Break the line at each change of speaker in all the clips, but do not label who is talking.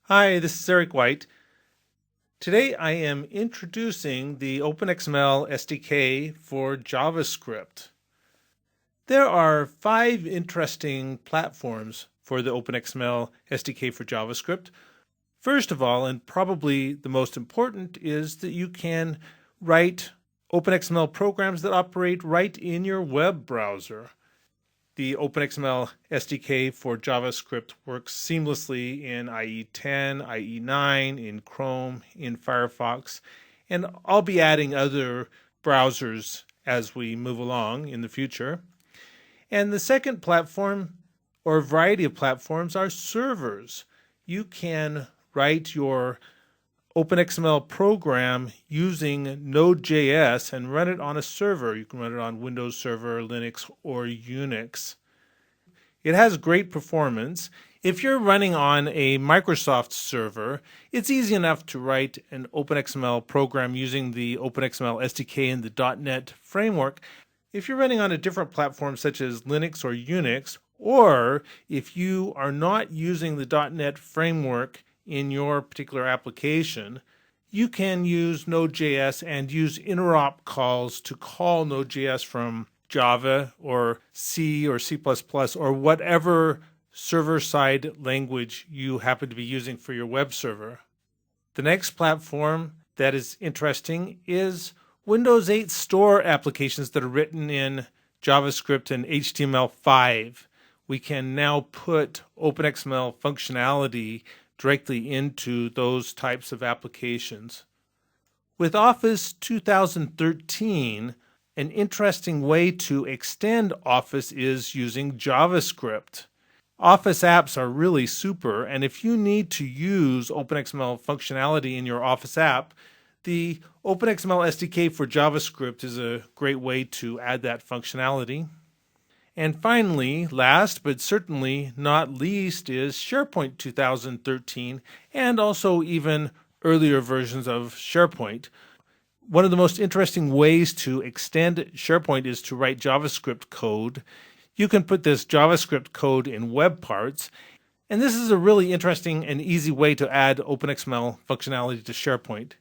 Hi, this is Eric White. Today I am introducing the OpenXML SDK for JavaScript. There are 5 interesting platforms for the OpenXML SDK for JavaScript. First of all, and probably the most important, is that you can write OpenXML programs that operate right in your web browser. The OpenXML SDK for JavaScript works seamlessly in IE 10, IE 9, in Chrome, in Firefox, and I'll be adding other browsers as we move along in the future. And the second platform, or variety of platforms, are servers. You can write your OpenXML program using Node.js and run it on a server. You can run it on Windows Server, Linux, or Unix. It has great performance. If you're running on a Microsoft server, it's easy enough to write an OpenXML program using the OpenXML SDK and the .NET framework. If you're running on a different platform such as Linux or Unix, or if you are not using the .NET framework in your particular application, you can use Node.js and use interop calls to call Node.js from Java or C or C++ or whatever server-side language you happen to be using for your web server. The next platform that is interesting is Windows 8 Store applications that are written in JavaScript and HTML5. We can now put OpenXML functionality directly into those types of applications. With Office 2013, an interesting way to extend Office is using JavaScript. Office apps are really super, and if you need to use OpenXML functionality in your Office app, the OpenXML SDK for JavaScript is a great way to add that functionality. And finally, last but certainly not least, is SharePoint 2013 and also even earlier versions of SharePoint. One of the most interesting ways to extend SharePoint is to write JavaScript code. You can put this JavaScript code in web parts, and this is a really interesting and easy way to add OpenXML functionality to SharePoint.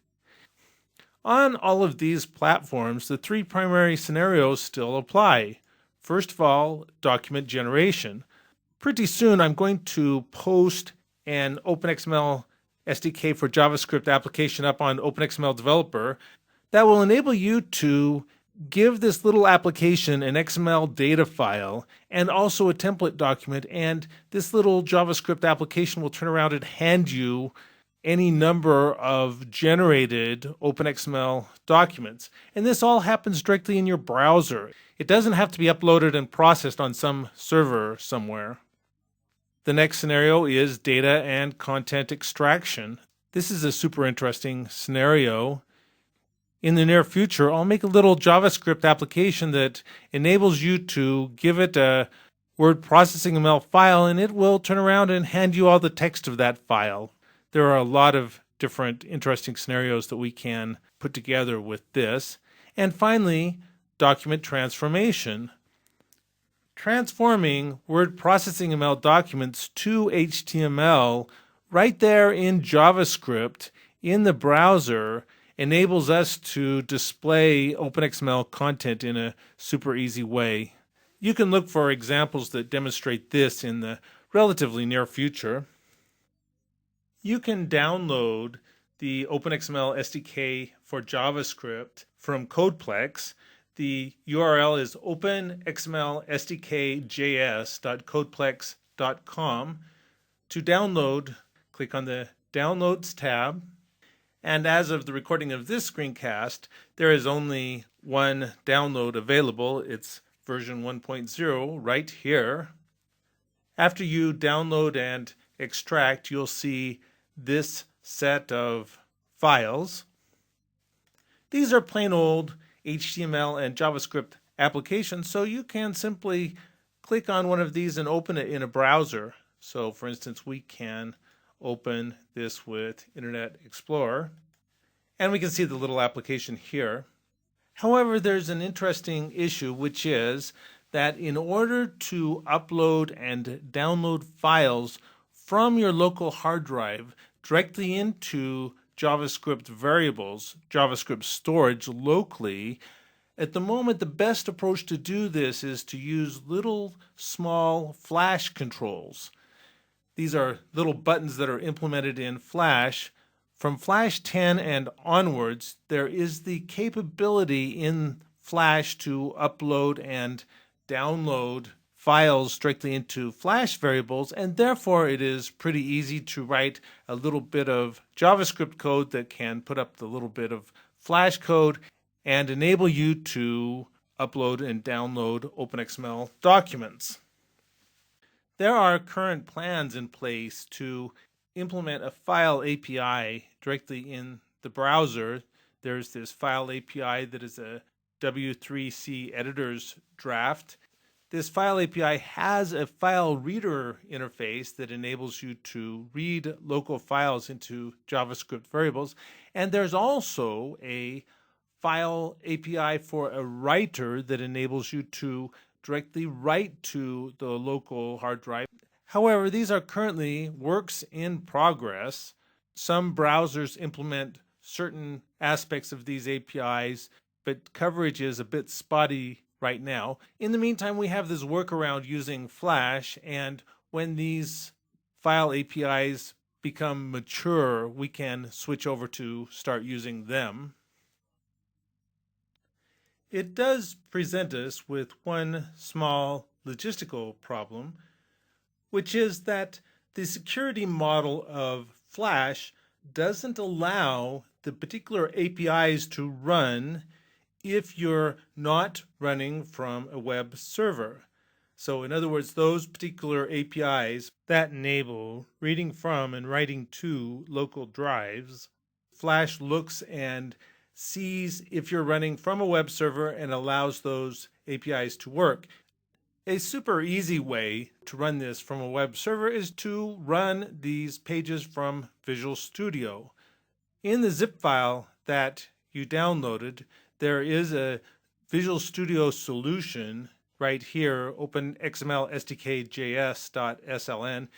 On all of these platforms, the 3 primary scenarios still apply. First of all, document generation. Pretty soon I'm going to post an OpenXML SDK for JavaScript application up on OpenXML Developer that will enable you to give this little application an XML data file and also a template document, and this little JavaScript application will turn around and hand you any number of generated OpenXML documents. And this all happens directly in your browser. It doesn't have to be uploaded and processed on some server somewhere. The next scenario is data and content extraction. This is a super interesting scenario. In the near future, I'll make a little JavaScript application that enables you to give it a word processing ML file, and it will turn around and hand you all the text of that file. There are a lot of different interesting scenarios that we can put together with this. And finally, document transformation. Transforming word processing ML documents to HTML right there in JavaScript in the browser enables us to display OpenXML content in a super easy way. You can look for examples that demonstrate this in the relatively near future. You can download the OpenXML SDK for JavaScript from Codeplex. The URL is OpenXmlSdkJs.codeplex.com. To download, click on the Downloads tab. And as of the recording of this screencast, there is only one download available. It's version 1.0 right here. After you download and extract, you'll see this set of files. These are plain old HTML and JavaScript applications, so you can simply click on one of these and open it in a browser. So for instance, we can open this with Internet Explorer, and we can see the little application here. However, there's an interesting issue, which is that in order to upload and download files from your local hard drive directly into JavaScript variables, JavaScript storage locally. At the moment, the best approach to do this is to use little small Flash controls. These are little buttons that are implemented in Flash. From Flash 10 and onwards, there is the capability in Flash to upload and download files directly into Flash variables, and therefore it is pretty easy to write a little bit of JavaScript code that can put up the little bit of Flash code and enable you to upload and download OpenXML documents. There are current plans in place to implement a file API directly in the browser. There's this file API that is a W3C editor's draft. This file API has a file reader interface that enables you to read local files into JavaScript variables. And there's also a file API for a writer that enables you to directly write to the local hard drive. However, these are currently works in progress. Some browsers implement certain aspects of these APIs, but coverage is a bit spotty right now. In the meantime, we have this workaround using Flash, and when these file APIs become mature, we can switch over to start using them. It does present us with one small logistical problem, which is that the security model of Flash doesn't allow the particular APIs to run if you're not running from a web server. So in other words, those particular APIs that enable reading from and writing to local drives, Flash looks and sees if you're running from a web server and allows those APIs to work. A super easy way to run this from a web server is to run these pages from Visual Studio. In the zip file that you downloaded, there is a Visual Studio solution right here, OpenXmlSdkJs.sln.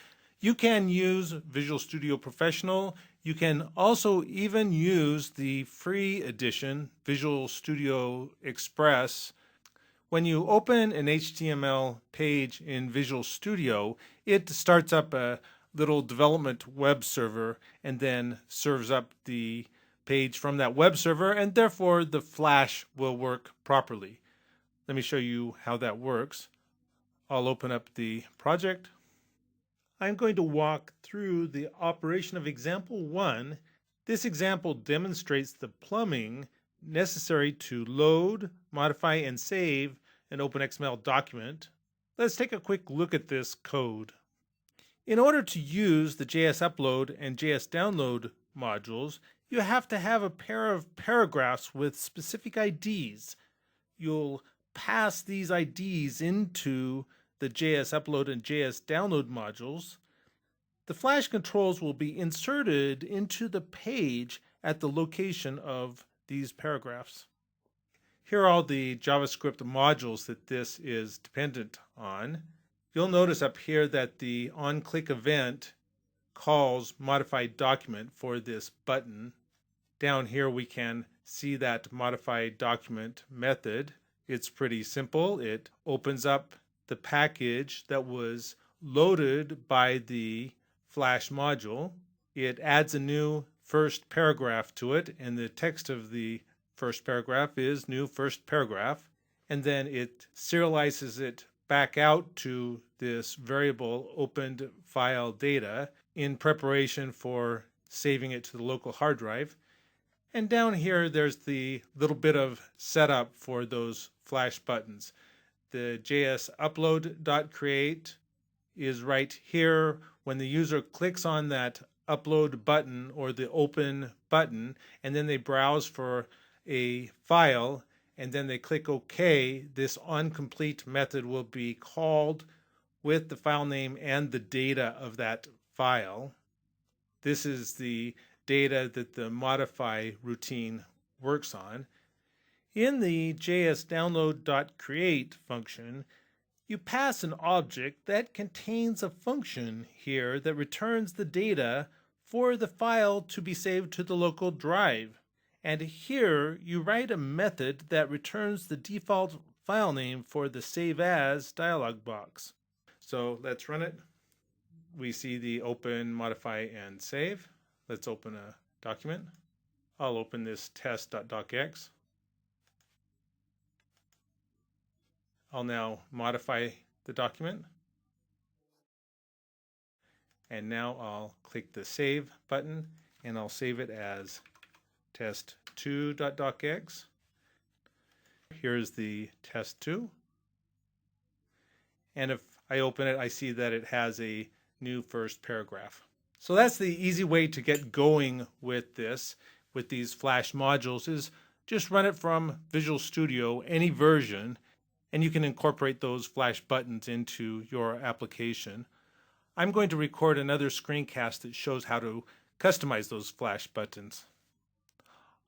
You can use Visual Studio Professional. You can also even use the free edition, Visual Studio Express. When you open an HTML page in Visual Studio, it starts up a little development web server and then serves up the page from that web server, and therefore the Flash will work properly. Let me show you how that works. I'll open up the project. I'm going to walk through the operation of example 1. This example demonstrates the plumbing necessary to load, modify, and save an OpenXML document. Let's take a quick look at this code. In order to use the JS upload and JS download modules, you have to have a pair of paragraphs with specific IDs. You'll pass these IDs into the JS upload and JS download modules. The Flash controls will be inserted into the page at the location of these paragraphs. Here are all the JavaScript modules that this is dependent on. You'll notice up here that the onClick event calls modified document for this button. Down here we can see that modified document method. It's pretty simple. It opens up the package that was loaded by the Flash module. It adds a new first paragraph to it, and the text of the first paragraph is new first paragraph. And then it serializes it back out to this variable opened file data in preparation for saving it to the local hard drive. And down here, there's the little bit of setup for those Flash buttons. The JS upload.create is right here. When the user clicks on that upload button or the open button, and then they browse for a file, and then they click OK, this onComplete method will be called with the file name and the data of that file. This is the data that the modify routine works on. In the jsdownload.create function, you pass an object that contains a function here that returns the data for the file to be saved to the local drive. And here you write a method that returns the default file name for the Save As dialog box. So let's run it. We see the open, modify, and save. Let's open a document. I'll open this test.docx. I'll now modify the document. And now I'll click the Save button, and I'll save it as test2.docx. Here's the test2. And if I open it, I see that it has a new first paragraph. So that's the easy way to get going with this, with these Flash modules, is just run it from Visual Studio, any version, and you can incorporate those Flash buttons into your application. I'm going to record another screencast that shows how to customize those Flash buttons.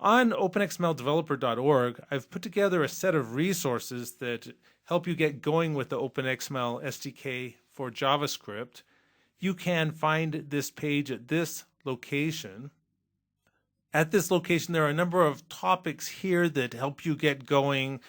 On OpenXmlDeveloper.org, I've put together a set of resources that help you get going with the OpenXML SDK for JavaScript. You can find this page at this location. At this location, there are a number of topics here that help you get going,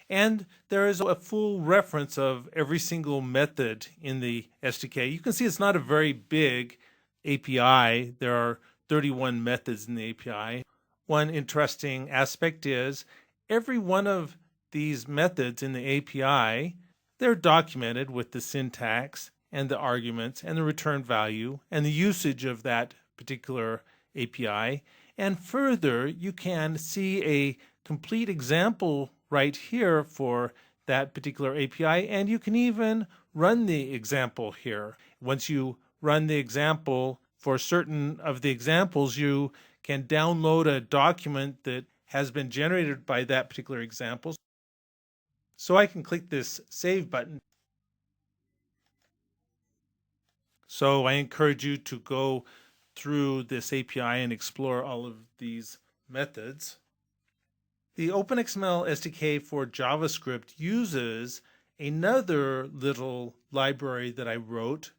and there is a full reference of every single method in the SDK. You can see it's not a very big API. There are 31 methods in the API. One interesting aspect is every one of these methods in the API, they're documented with the syntax and the arguments and the return value and the usage of that particular API. And further, you can see a complete example right here for that particular API, and you can even run the example here. Once you run the example for certain of the examples, you can download a document that has been generated by that particular example. So I can click this Save button. So I encourage you to go through this API and explore all of these methods. The OpenXML SDK for JavaScript uses another little library that I wrote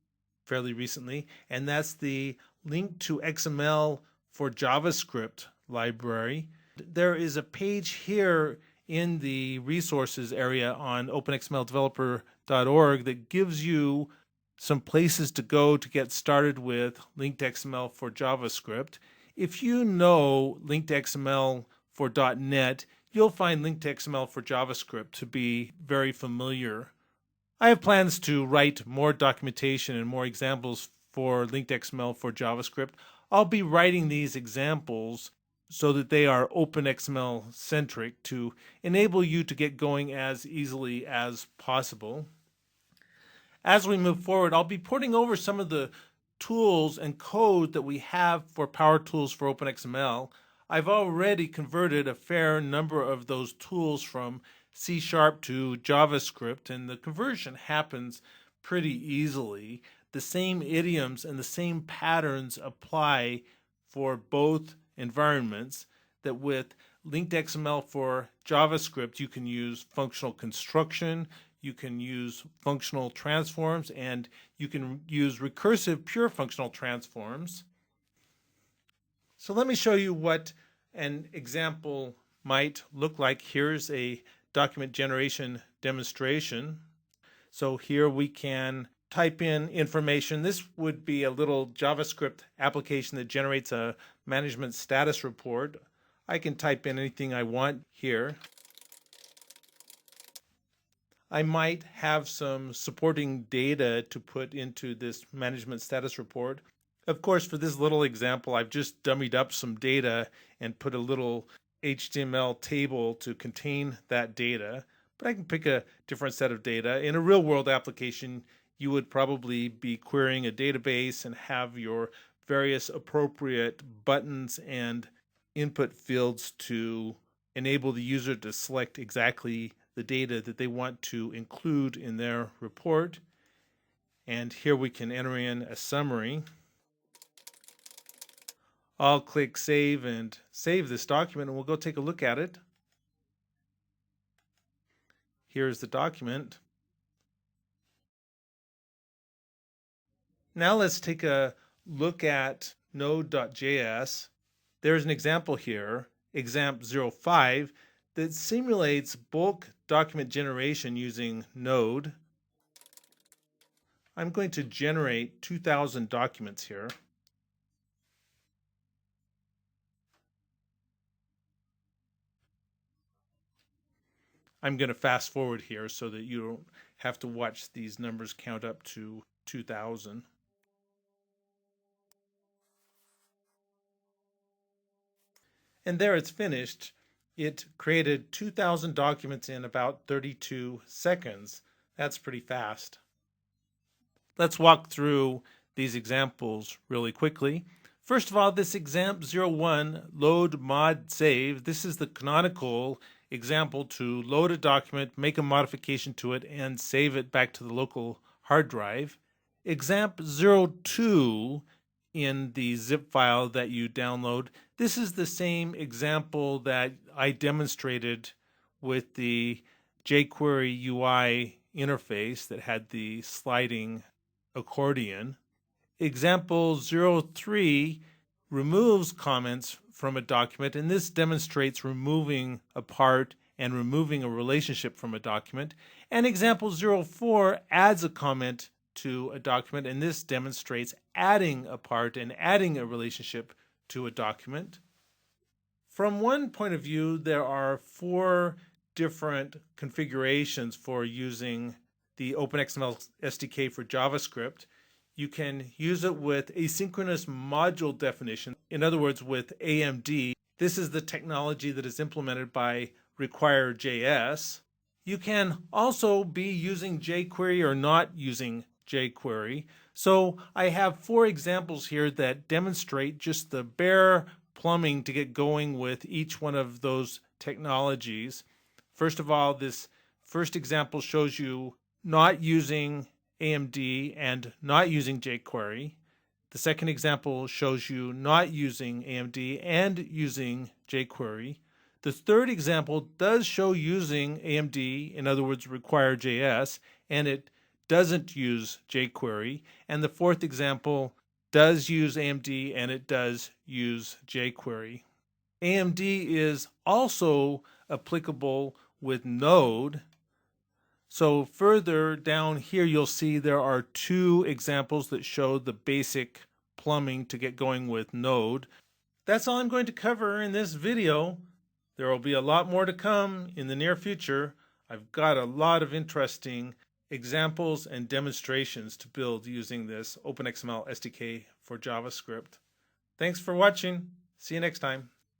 fairly recently, and that's the Link to XML for JavaScript library. There is a page here in the resources area on OpenXmlDeveloper.org that gives you some places to go to get started with linked XML for JavaScript. If you know linked XML for .NET, you'll find linked XML for JavaScript to be very familiar. I have plans to write more documentation and more examples for linked XML for JavaScript. I'll be writing these examples so that they are OpenXML centric to enable you to get going as easily as possible. As we move forward, I'll be porting over some of the tools and code that we have for Power Tools for OpenXML. I've already converted a fair number of those tools from C# to JavaScript, and the conversion happens pretty easily. The same idioms and the same patterns apply for both environments. That with linked XML for JavaScript, you can use functional construction, you can use functional transforms, and you can use recursive pure functional transforms. So let me show you what an example might look like. Here's a document generation demonstration. So here we can type in information. This would be a little JavaScript application that generates a management status report. I can type in anything I want here. I might have some supporting data to put into this management status report. Of course, for this little example, I've just dummied up some data and put a little HTML table to contain that data, but I can pick a different set of data. In a real-world application, you would probably be querying a database and have your various appropriate buttons and input fields to enable the user to select exactly the data that they want to include in their report. And here we can enter in a summary. I'll click Save and save this document, and we'll go take a look at it. Here's the document. Now let's take a look at node.js. There's an example here, examp05, that simulates bulk document generation using Node. I'm going to generate 2,000 documents here. I'm going to fast forward here so that you don't have to watch these numbers count up to 2,000. And there it's finished. It created 2,000 documents in about 32 seconds. That's pretty fast. Let's walk through these examples really quickly. First of all, this examp01 load mod save. This is the canonical example to load a document, make a modification to it, and save it back to the local hard drive. Examp02 in the zip file that you download. This is the same example that I demonstrated with the jQuery UI interface that had the sliding accordion. Example 03 removes comments from a document, and this demonstrates removing a part and removing a relationship from a document. And example 04 adds a comment to a document, and this demonstrates adding a part and adding a relationship to a document. From one point of view, there are 4 different configurations for using the OpenXML SDK for JavaScript. You can use it with asynchronous module definition, in other words, with AMD. This is the technology that is implemented by Require.js. You can also be using jQuery or not using jQuery. So I have 4 examples here that demonstrate just the bare plumbing to get going with each one of those technologies. First of all, this first example shows you not using AMD and not using jQuery. The second example shows you not using AMD and using jQuery. The third example does show using AMD, in other words, Require.js, and it doesn't use jQuery. And the fourth example does use AMD and it does use jQuery. AMD is also applicable with Node. So further down here, you'll see there are 2 examples that show the basic plumbing to get going with Node. That's all I'm going to cover in this video. There will be a lot more to come in the near future. I've got a lot of interesting examples and demonstrations to build using this OpenXML SDK for JavaScript. Thanks for watching. See you next time.